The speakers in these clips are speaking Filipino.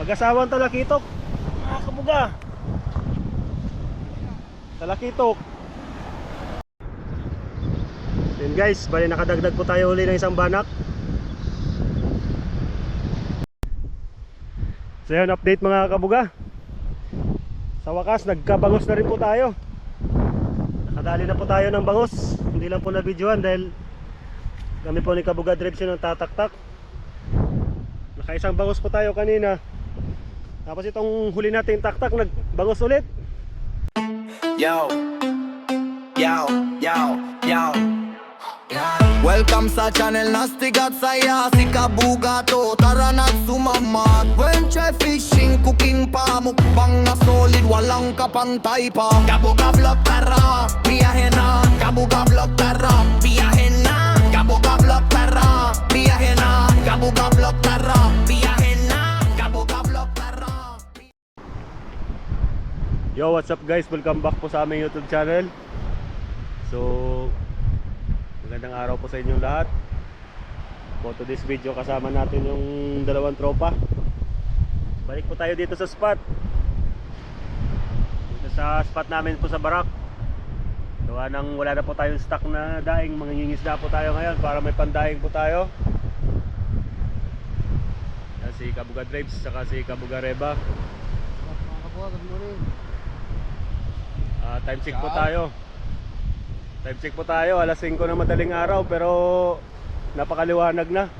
Mag-asawang talakitok, mga kabuga. Talakitok. Then guys, bali nakadagdag po tayo uli ng isang banak. So yun, update mga kabuga. Sa wakas, nagkabangos na rin po tayo. Nakadali na po tayo ng bangos. Hindi lang po na videoan dahil kami po ni Kabuga Drives yun ang tataktak. Nakaisang bangos po tayo kanina. Tapos itong huli nating taktak, nagbangos ulit. Yo, yo, yo, yo. Welcome sa channel Nasty at saya si Kabuga to. Tara na sumamat. When try fishing, cooking pa, mukbang na solid, walang kapantay pa. Kabuga vlog tara, biyahe na. Kabuga vlog tara, biyahe na. Kabuga vlog tara, biyahe na. Kabuga vlog tara, biyahe na. Kabuga vlog tara. Yo, what's up guys? Welcome back po sa aming YouTube channel. So, magandang araw po sa inyong lahat. For today's video, kasama natin yung dalawang tropa. Balik po tayo dito sa spot. Dito sa spot namin po sa Barak. Gawa nang wala na po tayong stock na daing, mangingisda po tayo ngayon para may pandaing po tayo. Yan si Kabuga Drives, saka si Kabuga Reba. Good morning. Time check po tayo. Time check po tayo, alas 5 na madaling araw pero napakaliwanag na.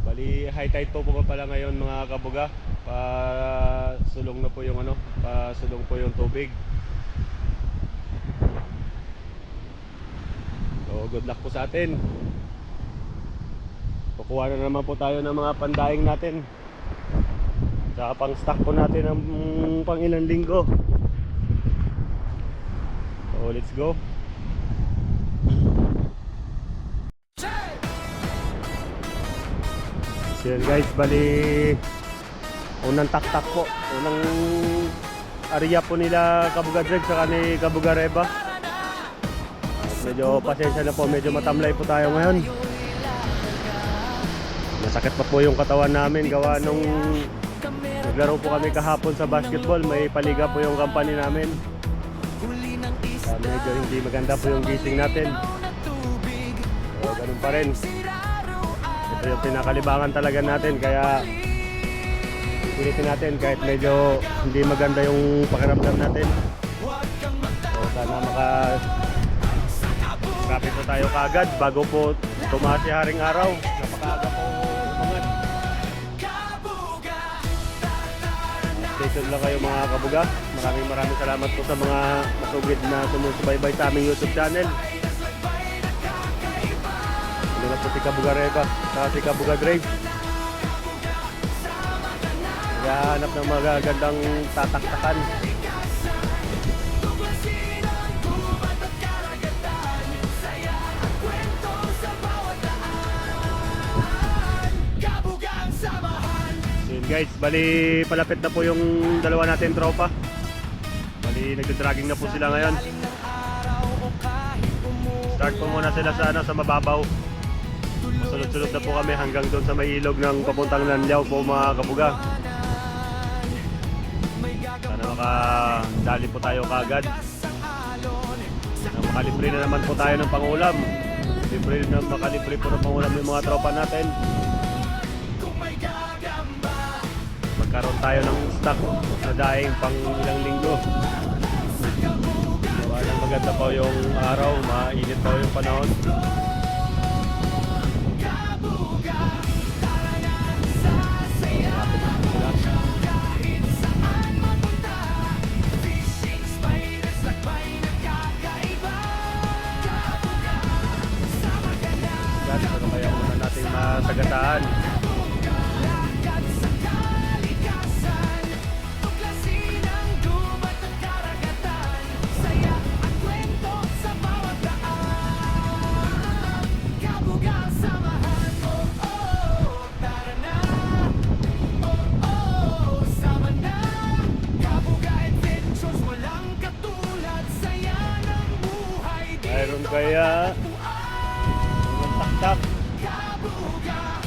Bali high tide po pala ngayon mga kabuga. Pasulong na po yung pasulong po yung tubig. So good luck po sa atin. Kukuha na naman po tayo ng mga pandaing natin. Saka pang stock po natin ng pang ilang linggo. So let's go. So yun guys, bali unang taktak po, unang area po nila Kabuga Drive saka ni Kabuga Reba. Medyo pasensya na po, medyo matamlay po tayo ngayon. Masakit pa po yung katawan namin gawa nung naglaro po kami kahapon sa basketball. May paliga po yung company namin. Medyo hindi maganda po yung gising natin. So ganun pa rin. Ito yung pinakalibangan talaga natin. Kaya pilitin natin kahit medyo hindi maganda yung pakiramdam natin. So sana makapit po tayo kaagad bago po tumaas si haring araw. Napakaaga po umangat. Stay tuned lang kayo mga kabuga. Maraming salamat po sa mga masugid na sumusubaybay sa aming YouTube channel. Ano na po si Kabuga Reba at si Kabuga Drive. Naghahanap ng magagandang tataktakan. Guys, bali palapit na po yung dalawa natin tropa. Bali nagda-dragging na po sila ngayon. Start po muna sila sa mababaw. Sunod-sunod na po kami hanggang doon sa may ilog ng papuntang Lanliao po mga kabuga. Sana makadali po tayo kaagad. Makalibre na naman po tayo ng pangulam. Makalibre po ng pangulam yung mga tropa natin. Magkaroon tayo ng stock na daing pang ilang linggo. Walang maganda pa yung araw, mainit pa yung panahon. Ano kaya muna natin masagataan? Mayroon kaya taktak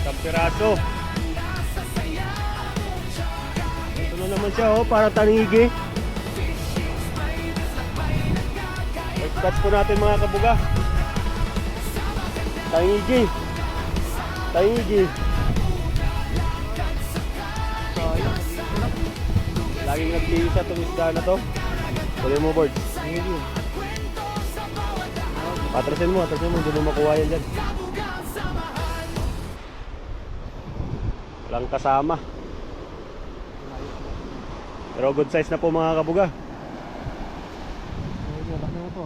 Isang piraso. Ito na naman siya, oh, para tanigi. First catch po natin mga kabuga. Tanigi. Tanigi. Laging nag-iisa itong isda na to. Kunin mo, board. Atrasin mo, hindi mo makuha yan dyan. Walang kasama. Pero good size na po mga kabuga. Laki na to.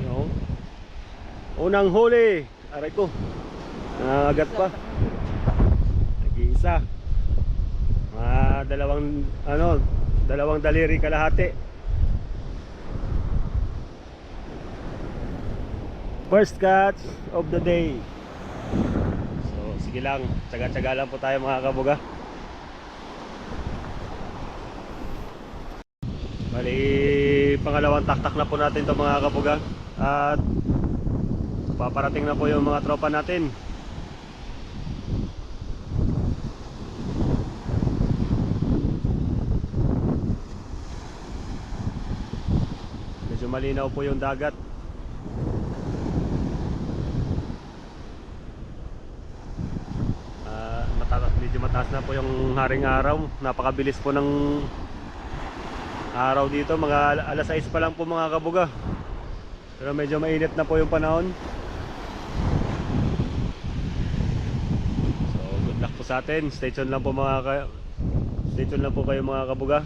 Yun. Unang huli. Aray ko. Nangagat pa. Nag-iisa. Mga dalawang daliri kalahati. First catch of the day. So sige lang, tsaga-tsaga lang po tayo mga kabuga. Bali, pangalawang taktak na po natin ito mga kabuga. At paparating na po yung mga tropa natin. Medyo malinaw po yung dagat. Medyo mataas na po yung haring araw. Napakabilis po ng araw dito. Mga alas 6 pa lang po mga kabuga. Pero medyo mainit na po yung panahon. So good luck po sa atin. Stay tuned lang po kayo mga kabuga.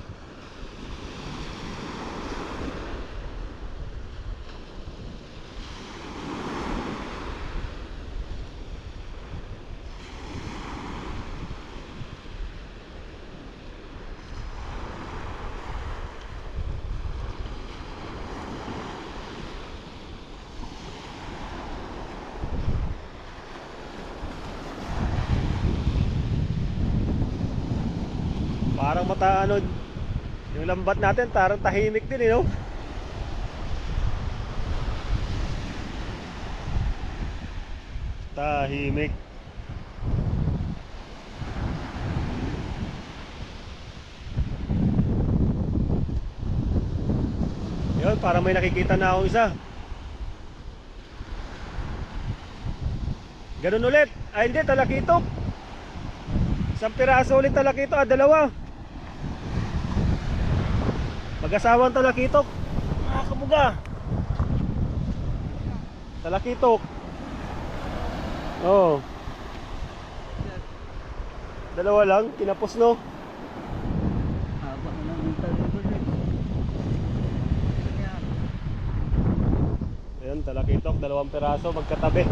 Parang yung lambat natin parang tahimik din, no? Tahimik. Yun, parang may nakikita na akong isa. Ganun ulit. Ay hindi, talakitok. Isang piraso ulit talakito, dalawa. Mag-asawang talakitok. Mga kabuga. Talakitok. Oo. Dalawa lang, kinapos no. Haba na lang yung talibol eh. Ayan, talakitok, dalawang piraso, magkatabi.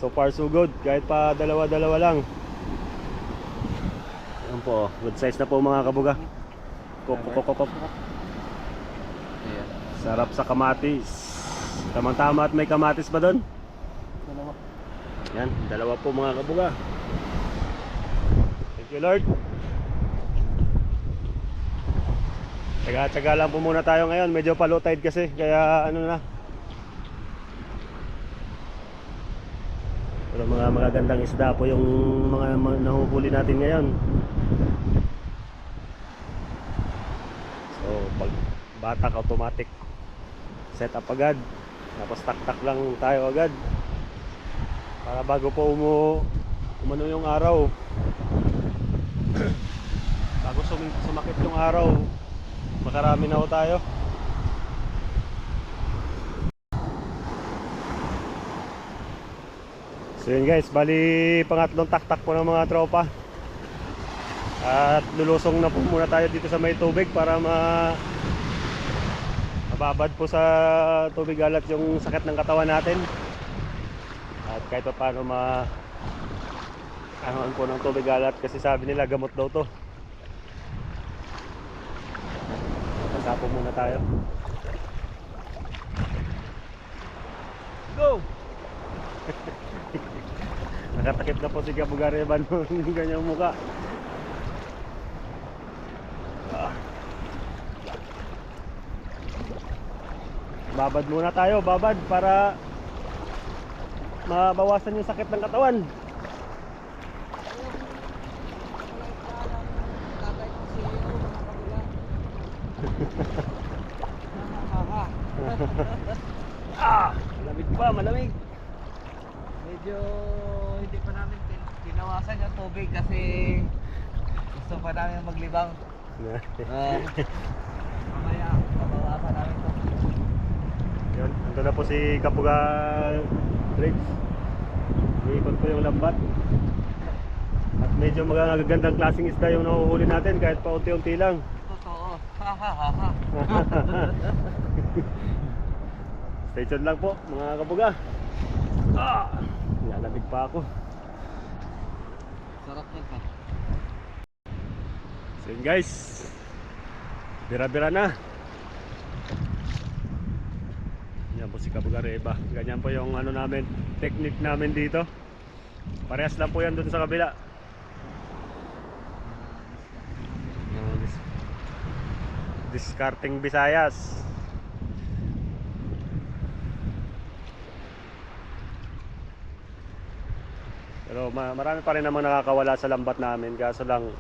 So far so good, kahit pa dalawa-dalawa lang. Ayan po, good size na po mga kabuga. Kop. Sarap sa kamatis. Tamang-tama at may kamatis ba doon? Dalawa. Yan, dalawa po mga kabuga. Thank you Lord. Tsaga-tsaga lang po muna tayo ngayon. Medyo pa low tide kasi, kaya ano na. Pero mga magagandang isda po yung mga nahuhuli natin ngayon. So pag batak automatic set up agad, tapos taktak lang tayo agad para bago po umano yung araw. Bago sumakit yung araw, makarami na ho tayo. So yun guys, bali pangatlong taktak po ng mga tropa. At lulusong na po muna tayo dito sa may tubig para mababad po sa tubig alat yung sakit ng katawan natin. At kahit pa paano anoan po ng tubig alat kasi sabi nila gamot daw to. Pasapo muna tayo. Go! Nakatakip na po si Kabuga Reban ng ganyang muka. Babad muna tayo, babad para mabawasan yung sakit ng katawan. Malamig pa, malamig. Medyo hindi pa namin tinawasan yung tubig kasi gusto pa namin maglibang. Mamaya, babawasan namin ito. Yun, ando na po si Kabuga Drakes. Iikot po yung lambat. At medyo magagandang klaseng isda yung nahuhuli natin kahit pa unti-unti lang. Totoo. Stay tuned lang po mga Kabuga. Lalamig pa ako. Sarap yan pa. So yun guys, bira-bira na. Yan po si Kabuga Reba. Ganyan po yung ano namin, technique namin dito. Parehas lang po yan dun sa kabila. Discarding Visayas. Pero marami pa rin namang nakakawala sa lambat namin. Kaso lang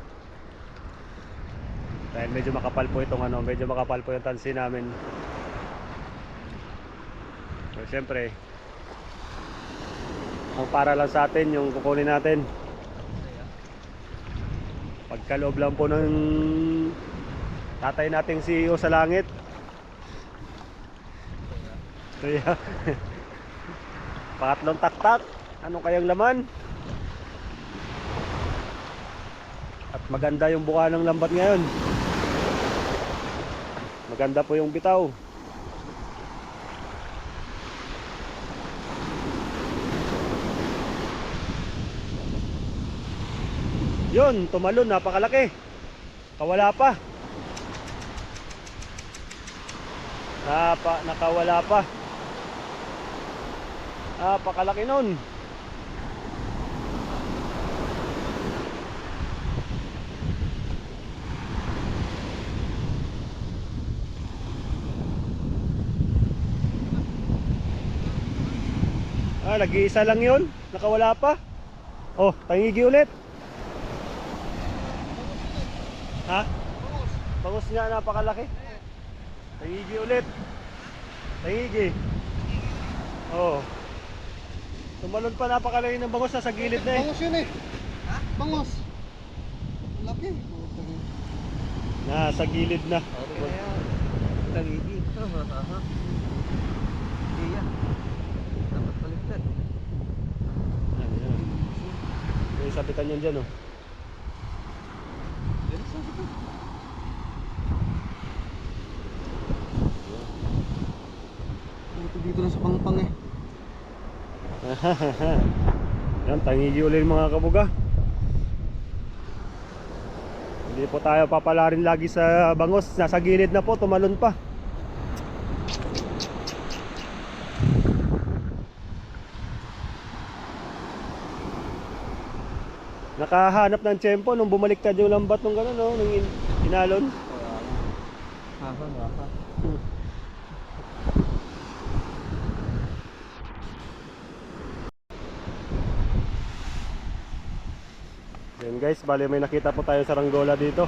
dahil medyo makapal po itong ano, medyo makapal po yung tansi namin. So syempre, ang para lang sa atin yung kukunin natin. Pagkaloob lang po ng tatay nating CEO sa langit. So yeah. Pangatlong taktak. Ano kayang laman? At maganda yung buka ng lambat ngayon. Maganda po yung bitaw. Yun, tumalon, napakalaki. Kawala pa. Nakawala pa. Napakalaki nun. Nag-iisa lang yun. Nakawala pa. Oh, tangigi ulit. Ha? Bangus nga, napakalaki. Tangigi ulit. Tangigi. Oh. Tumalon pa, napakalaki ng bangus. Sa gilid na eh. Bangus yun eh. Ha? Bangus. Laki. Sa gilid na. Kaya, tangigi. Iya. Dapat baliktad. Ayan. May sabitan yan dyan oh. Yan sa ito. Ito dito na sa pangpang eh. Yan, tangigi ulit mga Kabuga. Hindi po tayo papalarin lagi sa bangus. Nasa gilid na po, tumalon pa. Nakahanap ng tiyempo nung bumaliktad yung lambat nung gano'n, no? Nung inalon. Waka. Yan guys, bali may nakita po tayo sa Ranggola dito.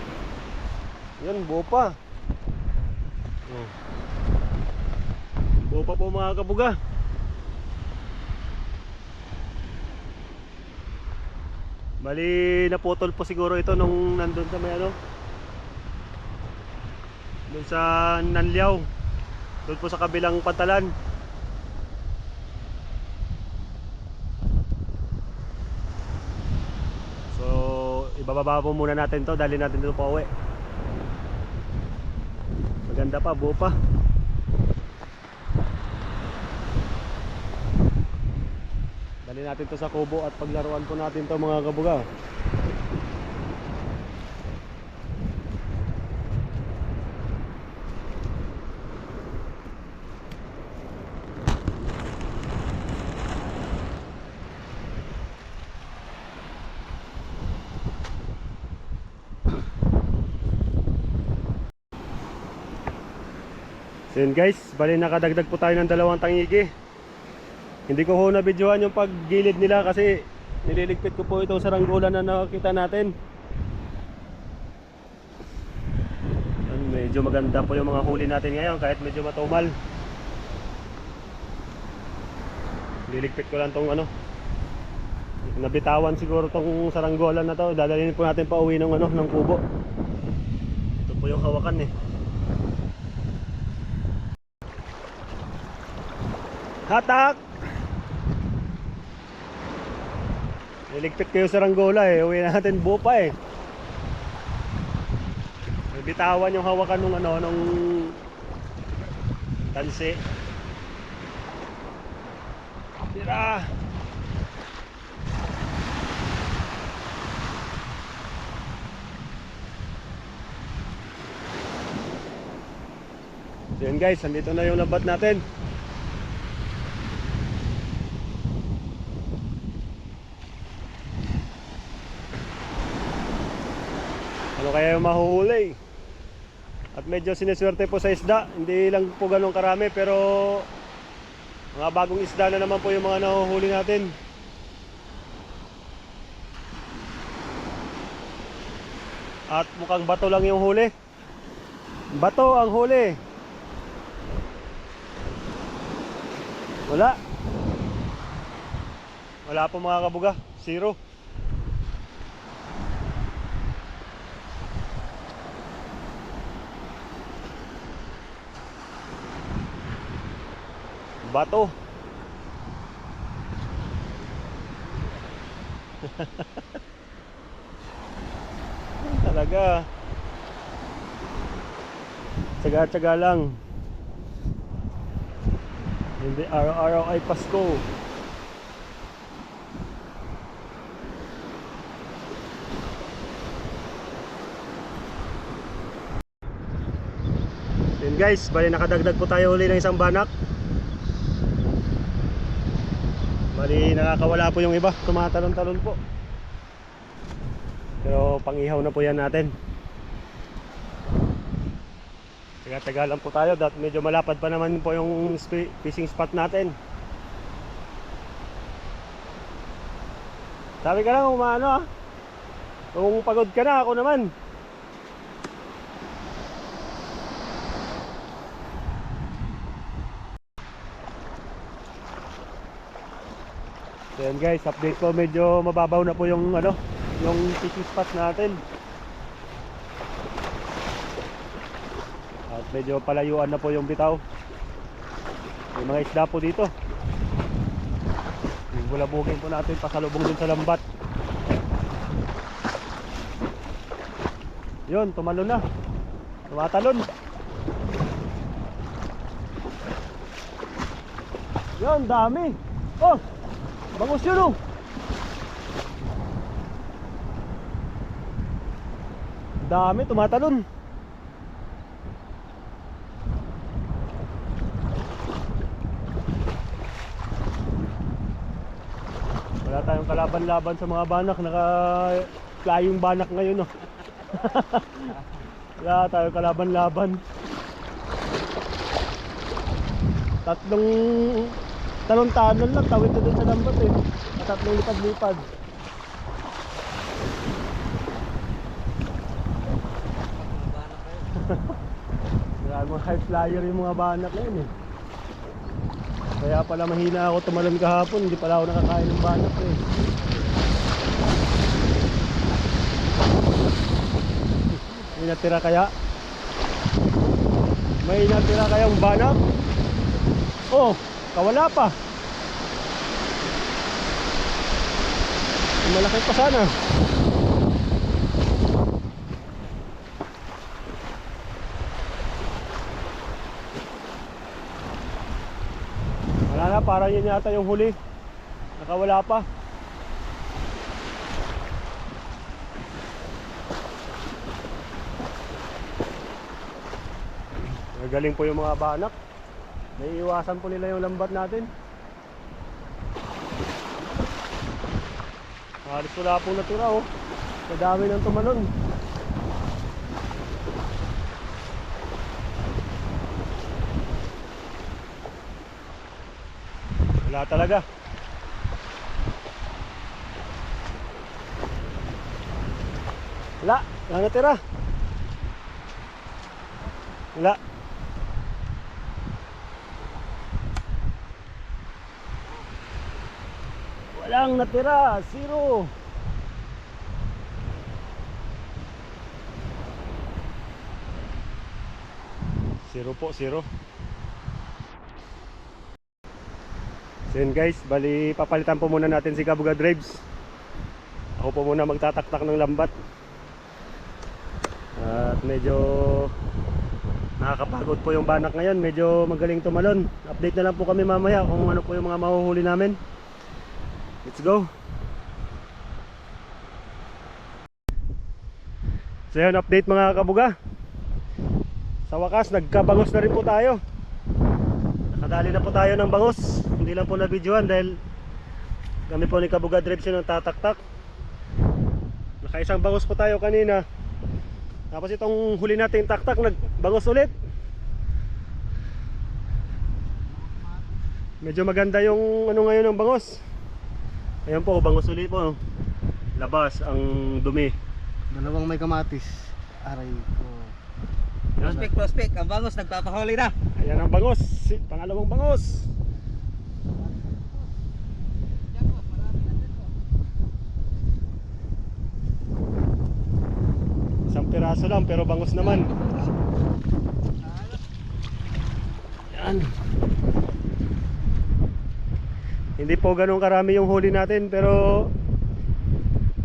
Yan, buo pa. Oh. Buo pa po mga Kabuga. Bali naputol po siguro ito nung nandun sa may ano, dun sa Nanliao, dun po sa kabilang pantalan. So ibababa po muna natin to, dali natin dito pa uwi. Maganda pa, buo pa. Dali natin to sa kubo at paglaruan po natin to mga Kabuga. Yun guys, bali nakadagdag po tayo ng 2 tangigi. Hindi ko ho na-videohan yung paggilid nila kasi nililigpit ko po itong saranggola na nakita natin. Yan, medyo maganda po yung mga huli natin ngayon kahit medyo matumal. Nililigpit ko lang tong ano, nabitawan siguro tong saranggola na to. Dadalhin po natin pa uwi ng ano, ng kubo. Ito po yung hawakan eh. Hatak! Niligpit kayo sa saranggola eh. Uwi natin buo pa eh. Nabitawan yung hawakan nung ano, nung tansi. Tira! So yun guys, andito na yung lambat natin. Ano kaya yung mahuhuli? At medyo sineswerte po sa isda. Hindi lang po ganun karami pero mga bagong isda na naman po yung mga nahuhuli natin. At mukhang bato lang yung huli. Bato ang huli. Wala. Wala po mga kabuga. Zero. Bato. Talaga. Tsaga-tsaga lang. Hindi araw-araw ay Pasko. Yun guys, bali nakadagdag po tayo uli ng isang banak. Bali nakakawala po yung iba, tumatalon-talon po. Pero pang-ihaw na po yan natin. Taga-taga lang po tayo dahil medyo malapad pa naman po yung fishing spot natin. Sabi ka lang kung maano ah. Kung pagod ka na, ako naman. So yan guys, update ko, medyo mababaw na po yung ano, yung fishing spot natin. At medyo palayuan na po yung bitaw. May mga isda po dito. Bulabugin po natin pasalubong dun sa lambat. Yun, tumalon na. Tumatalon. Yun, dami. Oh! Bangus yun oh! Dami, tumatalon. Wala tayong kalaban-laban sa mga banak. Naka-flying banak ngayon oh. Wala tayong kalaban-laban. Talong tanan lang, tawid na dun sa lambat eh. Tatlong lipad-lipad. Mga high flyer yung mga banak na yun eh. Kaya pala mahina ako tumalon kahapon. Hindi pala ako nakakain ng banak eh. May natira kaya? May natira kayang banak? Oh, kawala pa. Malaki pa sana. Wala na, parang yun yata yung huli. Nakawala pa. Magaling po yung mga banak. Naiiwasan po nila yung lambat natin. Halos wala pong natira oh. Madami ng tumalon. Wala talaga. Wala natira. Wala. Walang natira, zero. Zero po, zero. So yun guys, bali papalitan po muna natin si Kabuga Drives. Ako po muna magtataktak ng lambat. At medyo nakakapagod po yung banak ngayon. Medyo magaling tumalon. Update na lang po kami mamaya kung ano po yung mga mahuhuli namin. Let's go. So yun, update mga Kabuga. Sa wakas, nagkabangos na rin po tayo. Nakadali na po tayo ng bangos. Hindi lang po na-videoan dahil kami po ni Kabuga Drives yung tataktak. Nakaisang bangos po tayo kanina. Tapos itong huli natin taktak, nagbangos ulit. Medyo maganda yung ano ngayon ng bangos. Ayan po, bangos ulit po. Labas ang dumi. Dalawang may kamatis. Aray ko. Prospect, ang bangos nagpapahuli na. Ayan ang bangos, pangalawang bangos. Isang piraso lang pero bangos naman. Yan. Hindi po ganun karami yung huli natin pero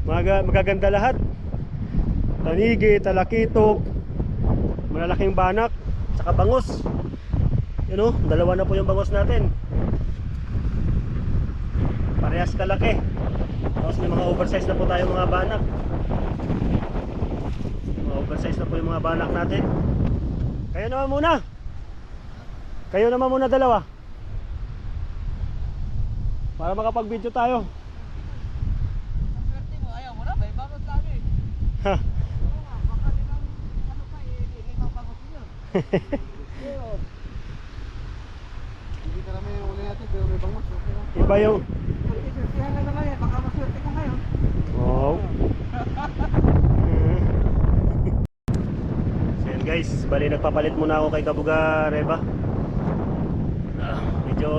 magaganda lahat. Tanigi, talakitok, malalaking banak, saka bangos. Yun o, dalawa na po yung bangos natin. Parehas kalaki. Tapos may mga oversize na po tayo mga banak. Mga oversize na po yung mga banak natin. Kayo naman muna. Kayo naman muna dalawa. Para makapag-video tayo. Ang swerte mo, ayaw mo na, may bangos kami. Ha. Oo nga, baka nilang ano pa, limang bangos yun. Oo. Hindi ka namin yung uli natin, pero may bangos. Okay lang. Iba yung Swerte-swertehan lang naman yan, baka maswerte ka ngayon. wow. So yun guys, bali nagpapalit muna ako kay Kabuga Reba. Medyo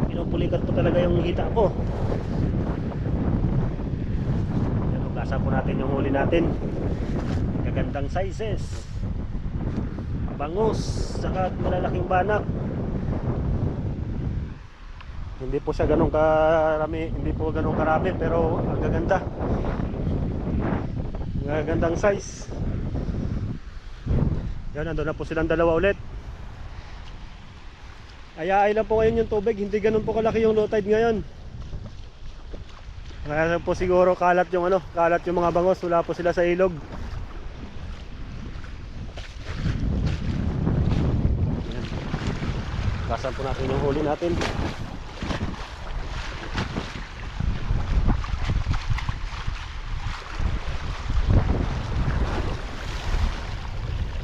pinupulikat po talaga yung hita ko. Yan, ugasan po natin yung huli natin. Gagandang sizes, bangus, saka malalaking banak. Hindi po siya ganun karami, hindi po ganun karami pero ang gaganda. Ang gagandang size. Yan, nandun na po silang dalawa ulit. Ayaay lang po ngayon yung tubig, hindi ganun po kalaki yung low tide ngayon. Kaya po siguro kalat yung kalat yung mga bangos, wala po sila sa ilog. Yan. Kasan po natin yung huli natin.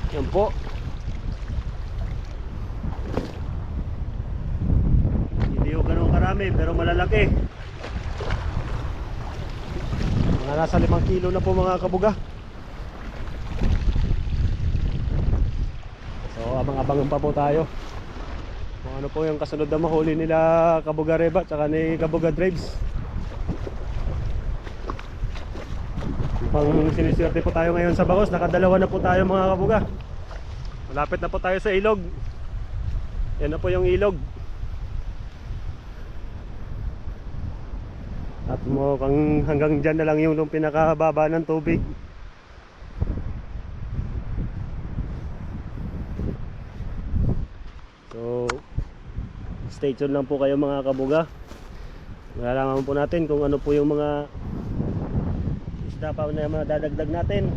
Yan po. Hindi ko ganun karami pero malalaki. Mga nasa 5 kilo na po mga Kabuga. So abang-abangan pa po tayo kung ano po yung kasunod na mahuli nila Kabuga Reba tsaka ni Kabuga Drives. Pang siniswerte po tayo ngayon sa bangos. Nakadalawa na po tayo mga Kabuga. Malapit na po tayo sa ilog. Yan na po yung ilog. At mukhang hanggang dyan na lang yung pinakababa ng tubig. So stay tuned lang po kayo mga Kabuga. Malalaman po natin kung ano po yung mga isda pa na madadagdag natin.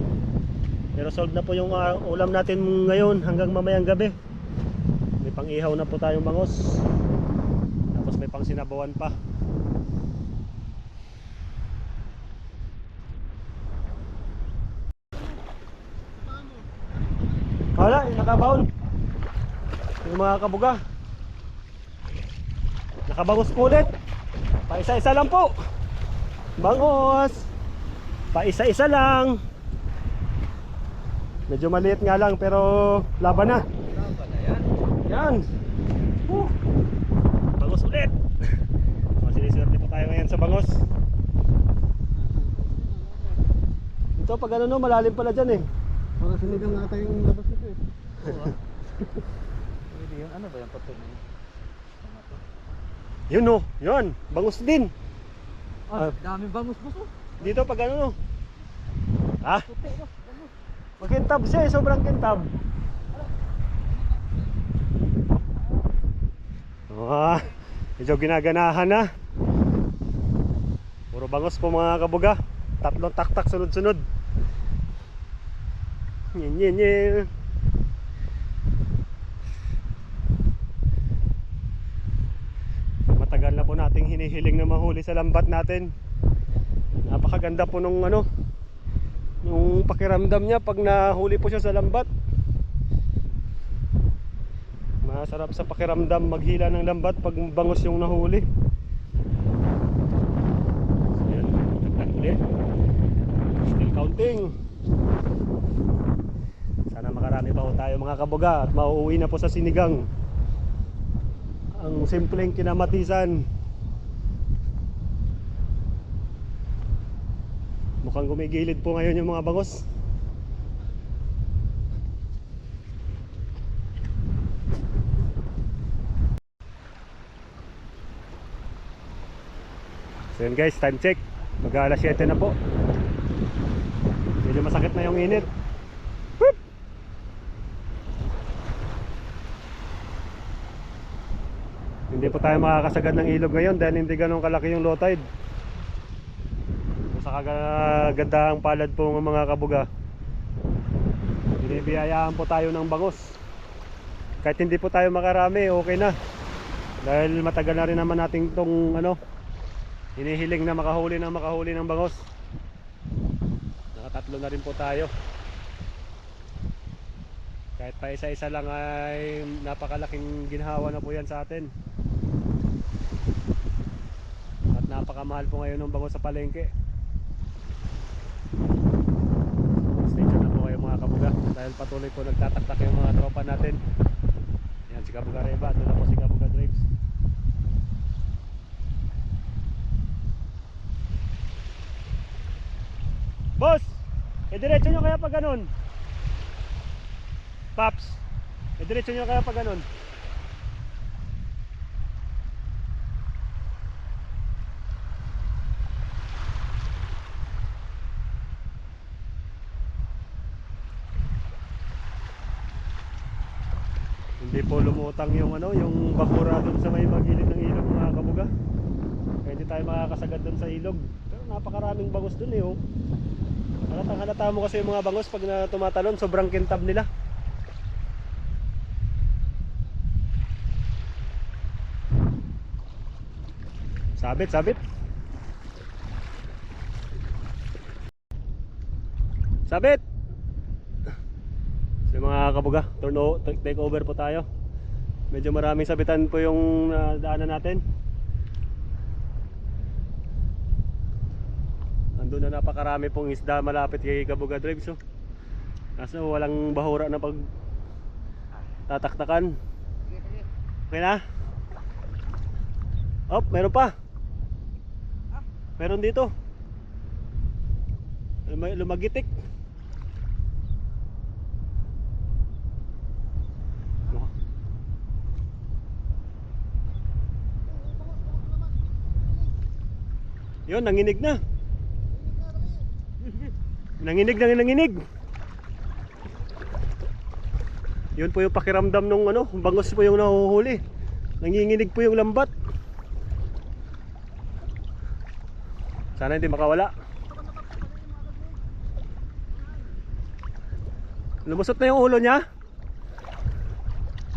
Pero solve na po yung ulam natin ngayon hanggang mamayang gabi. May pang ihaw na po tayong bangos. Tapos may pang sinabawan pa. Wala, nakabaon yung mga Kabuga. Nakabangos po ulit. Paisa-isa lang po. Bangos. Paisa-isa lang. Medyo maliit nga lang pero laban na. Laban na yan. Yan. Bangos ulit. Siniswerte po tayo ngayon sa bangos. Ito pag ano no, malalim pala dyan eh. Para sinigang nga tayo yung labas nito eh. Oo, ah. Pwede yun. Ano ba yung patuloy? Ano to? Yun no, yun. Bangos din. Ah, dami bangus boss oh. Dito pag ano no. Ha? Makintab siya eh, sobrang kintab. Medyo ginaganahan na. Puro bangos po mga kabuga. 3 taktak sunod-sunod. Nyen. Matagal na po nating hinihiling na mahuli sa lambat natin. Napakaganda po nung ano, nung pakiramdam niya pag nahuli po siya sa lambat. Masarap sa pakiramdam maghila ng lambat pag bangos yung nahuli. Ayan, tagtag ulit. Still counting. Sana makarami pa po tayo mga kabuga at mauuwi na po sa sinigang ang simpleng kinamatisan. Mukhang gumigilid po ngayon yung mga bangos. So yun guys, time check. Mag-alas 7 na po. Medyo masakit na yung init. Whoop! Hindi po tayo makakasagad ng ilog ngayon dahil hindi ganun kalaki yung low tide. Sa kagandahang palad po ng mga kabuga, binibiyayaan po tayo ng bangos. Kahit hindi po tayo makarami, okay na. Dahil matagal na rin naman nating tong ano, hinihiling na makahuli ng bangos. Nakatatlo na rin po tayo. Kahit pa isa-isa lang ay napakalaking ginhawa na po yan sa atin. At napakamahal po ngayon ng bangos sa palengke. Stay tuned na po kayo mga kabuga dahil patuloy po nagtataktak yung mga tropa natin. Yan si Kabuga Reba, doon na po si Kabuga Drives. Boss, diretso nyo kaya pag ganun? Paps, diretso nyo kaya pag ganun? Hindi po lumutang yung ano, yung bakura doon sa may magilid ng ilog mga kabuga. Kaya hindi tayo makakasagad doon sa ilog. Pero napakaraming bangus doon eh oh. Halata mo kasi yung mga bangus pag na tumatalon, sobrang kintab nila. Sabit. Sabit. So mga kabuga, take over po tayo. Medyo maraming sabitan po yung daanan natin. Andun na napakarami pong isda malapit kay Kabuga Drive. So kaso walang bahura na pag tataktakan. Okay na? Op, meron pa. Meron dito. Lumagitik. Yun, nanginig na. Nanginig. Yun po yung pakiramdam nung ano, bangos po yung nahuhuli. Nanginginig po yung lambat. Sana hindi makawala. Lumusot na yung ulo niya.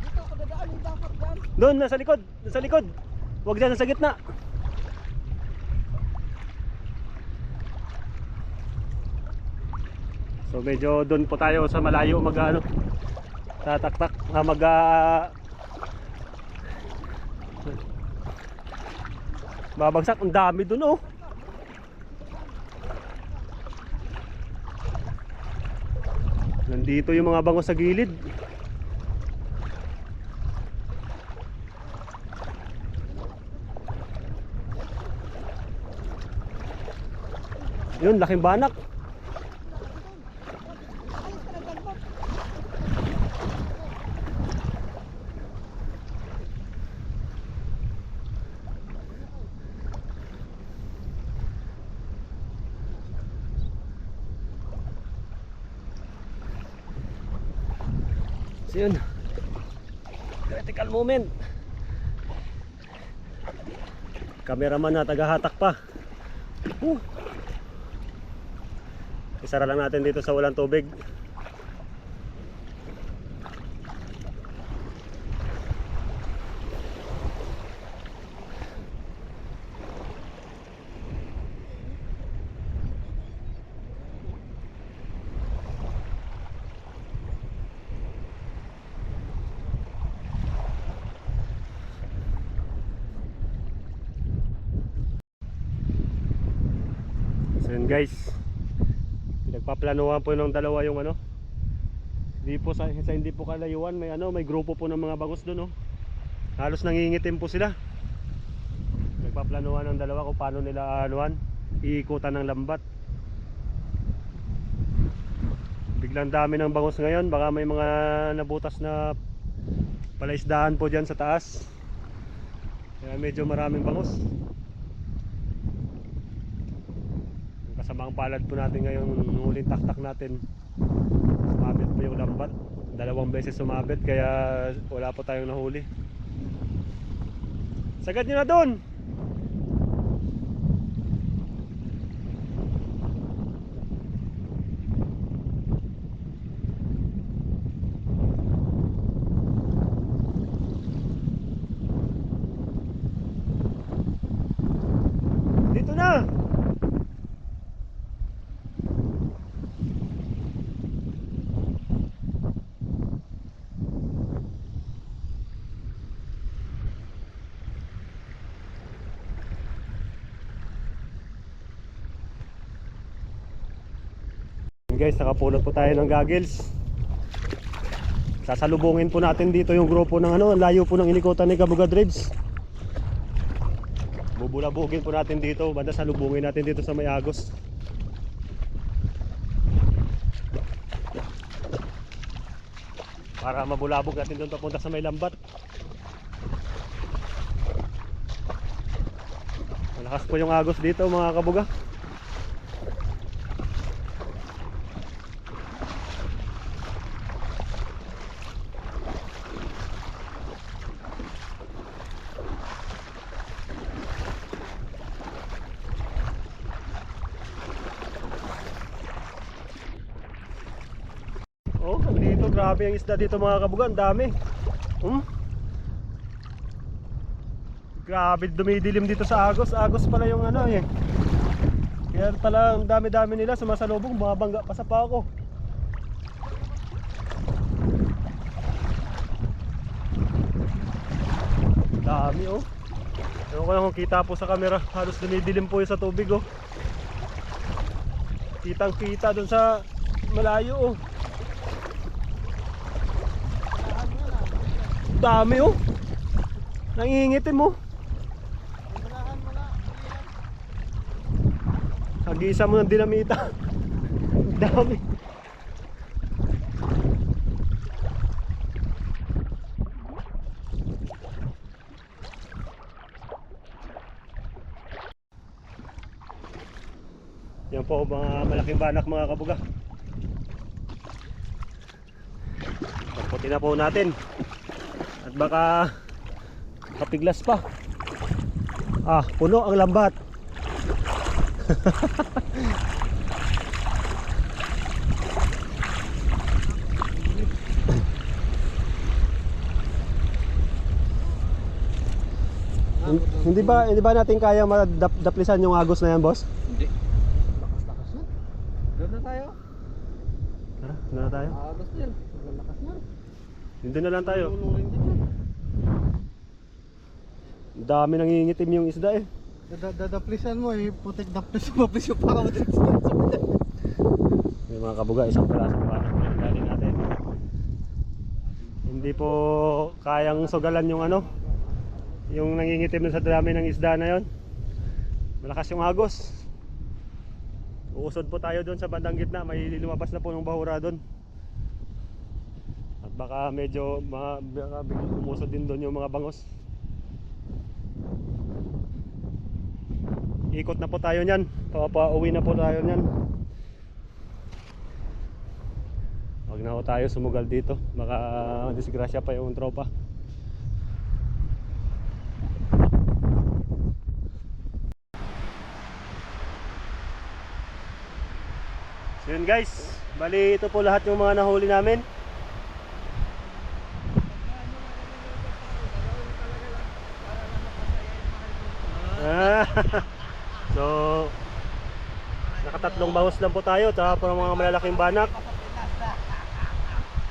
Dito, kadadaan yung dapat dyan. Doon, nasa likod. Huwag dyan, nasa gitna. So medyo doon po tayo sa malayo mag-ano, tataktak, Babagsak, ang dami dun oh. Nandito yung mga bangos sa gilid. Yun, laking banak. So yun, critical moment. Cameraman na tagahatak pa. Isara lang natin dito sa walang tubig. So yun guys, pinagpaplanuhan po ng dalawa yung ano. Hindi po sa hindi po kalayuan, may grupo po ng mga bangos doon oh. Halos nangingitim po sila. Pinagpaplanuhan ng dalawa kung paano nila iikutan ng lambat. Biglang dami ng bangos ngayon, baka may mga nabutas na palaisdaan po diyan sa taas. Kaya medyo maraming bangos. Kasamang palad po natin ngayon, huling taktak natin, sumabit po yung lambat. 2 beses sumabit, kaya wala po tayong nahuli. Sagad nyo na doon! Dito na! Guys, nakapulot po tayo ng goggles. Sasalubungin po natin dito yung grupo ng ang layo po ng inikutan ni Kabuga Drives. Bubulabugin po natin dito, banda salubungin natin dito sa May Agos. Para mabulabog natin doon papunta sa May Lambat. Malakas po yung agos dito mga Kabuga. Oh, dito grabe ang isda dito mga Kabuga, ang dami. Grabe dumidilim dito sa Agos. Agos pala yung eh. Kaya pala ang dami-dami nila sumasalubong, bumabangga pa sa pako. Dami oh. Ewan ko lang kung kita po sa camera, halos dumidilim po yung sa tubig oh. Kitang kita dun sa malayo oh. Dami oh. Nangingitim oh. Hagisa mo ng dinamita. Dami. Yan po mga malaking banak mga Kabuga. Pagputi na po natin. At baka kapiglas pa. Puno ang lambat. Hindi ba natin kaya madaplisan yung agos na yan, boss? Hindi. Lakas-lakas yan. Doon na tayo. Tara, doon na tayo. Agos yan. Lakas yan. Doon na lang tayo. Lulurin din yan. Dami nangingitim yung isda eh. Dadaplisan mo eh, putik daplis mo, maplis yung pakaw din. May mga kabuga, isang piraso pa ang dali natin. Hindi po kayang sugalan yung ano, yung nangingitim na sa dami ng isda na yon. Malakas yung agos. Uusod po tayo doon sa bandang gitna, may lumabas na po ng bahura doon. At baka medyo baka biglang umusod din doon yung mga bangos. Ikot na po tayo niyan. Pauwi na po tayo niyan. Huwag na po tayo sumugal dito. Baka disgrasya pa yung tropa. So yun guys, bali ito po lahat yung mga nahuli namin. So nakatatlong bangos lang po tayo, tsaka po mga malalaking banak.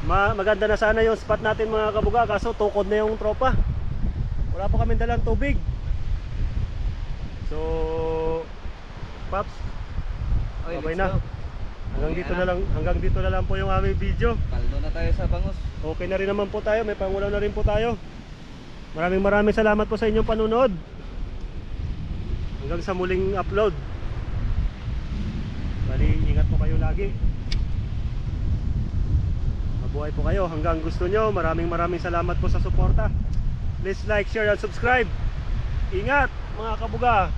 Maganda na sana yung spot natin mga kabuga, kaso tukod na yung tropa. Wala po kami dalang tubig. So Paps, okay na. Hanggang dito na lang po yung aming video. Kaldo na tayo sa bangus. Okay na rin naman po tayo, may pangulam na rin po tayo. Maraming salamat po sa inyong panunood. Hanggang sa muling upload. Bali, ingat po kayo lagi. Mabuhay po kayo hanggang gusto nyo. Maraming salamat po sa suporta. Please like, share, and subscribe. Ingat mga kabuga.